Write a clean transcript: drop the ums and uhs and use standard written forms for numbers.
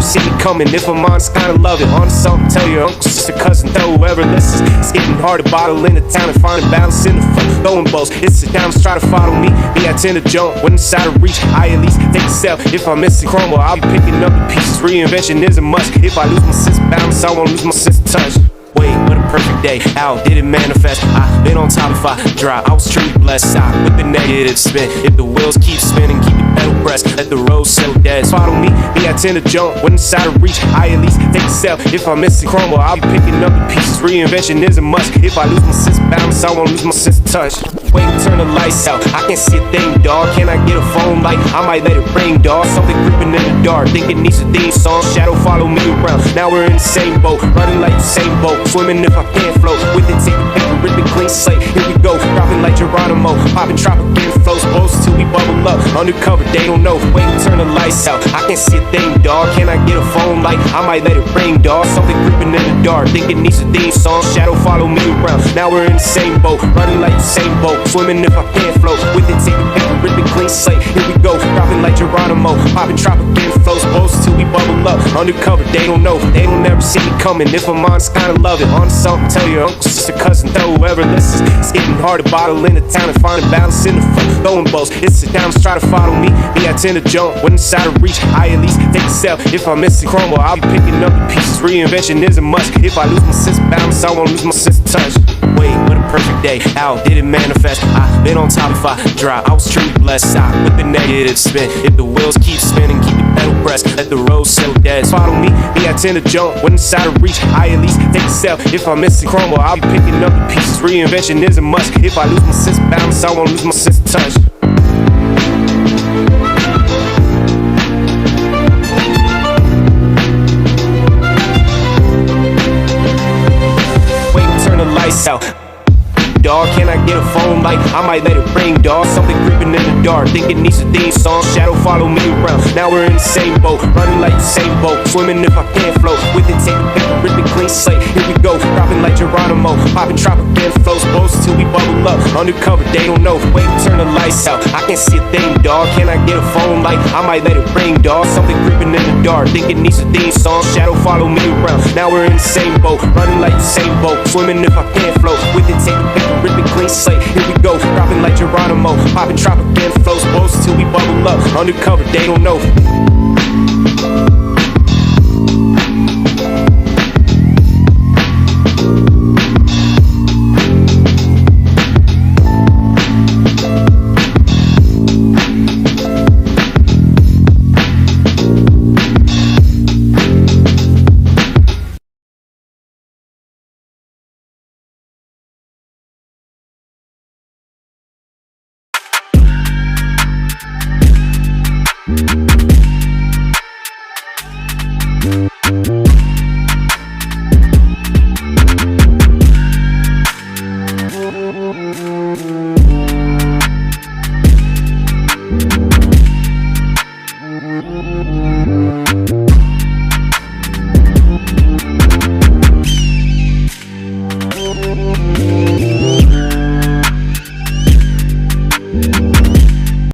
see it coming. If I'm honest, kinda love it. On something, tell your uncle, sister, cousin, though whoever listens. It's getting hard to bottle in the town and find a balance in the front. Throwing balls, it's a down, try to follow me. Me, I tend to jump when inside of reach. I at least take a step. If I'm missing crumble, I'll be picking up the pieces. Reinvention is a must. If I lose my sense of balance, I won't lose my sense of touch. Wait, what a perfect day, how did it manifest? I've been on top if I dry, I was truly blessed. I with the negative spin, if the wheels keep spinning, keep the pedal pressed, let the road settle dead. Follow me, I tend to jump when inside of reach. I at least take a step. If I'm missing crumble, I'll be picking up the pieces. Reinvention is a must. If I lose my sense of balance, I won't lose my sense of touch. Wait, turn the lights out, I can't see a thing, dog. Can I get a phone light? I might let it ring, dog. Something creeping in the dark, think it needs a theme song. Shadow follow me around, now we're in the same boat, running like the same boat, swimming if I can't float. With it, take the paper, rip it clean slate. Here we go, dropping like Geronimo, popping tropical flows, close till we bubble up. Undercover, they don't know. Wait, turn the lights out, I can't see a thing, dog. Can I get a phone light? I might let it ring, dog. Something creeping in the dark, think it needs a theme song. Shadow follow me around, now we're in the same boat, running like the same boat, swimming if I can't float. With it, take the paper, rip it clean slate. Here we go, dropping like Geronimo, popping tropical flows, close till we bubble up. Undercover, they don't know, they don't ever see me coming. If I'm honest, kinda love it. On something, tell your uncle, sister, cousin, though whoever listens. It's getting hard to bottle in the town and find a balance in the front. Throwing balls, it's a down, try to follow me. Me, I tend to jump when inside of reach. I at least take a step. If I'm missing crumble, I'll be picking up the pieces. Reinvention is a must. If I lose my sense of balance, I won't lose my sense of touch. Wait, what a perfect day, how did it manifest? I've been on top if I dry, I was truly blessed. I with the negative spin, if the wheels keep spinning, keep the pedal pressed, let the road settle dead. Follow me, I tend to jump when inside of reach. I at least take a step. If I'm missing crumble, I'll be picking up the pieces. Reinvention is a must. If I lose my sense of balance, I won't lose my sense of touch. Lights out, dog. Can I get a phone light? I might let it ring, dog. Something creeping in the dark, think it needs a theme song. Shadow follow me around, now we're in the same boat, running like the same boat, swimming if I can't float. With it, take the paper, rip it clean slate. Here we go, dropping like Geronimo, popping tropical flows, close till we bubble up. Undercover, they don't know. Wait, turn the lights out, I can't see a thing, dog. Can I get a phone light? I might let it ring, dog. Something creeping in the dark, think it needs a theme song. Shadow follow me around, now we're in the same boat, running like the same boat, swimming if I can't float. With it, take the paper, rip it clean slate. Here we go, dropping like Geronimo, popping tropical flows, close till we bubble up. Undercover, they don't know.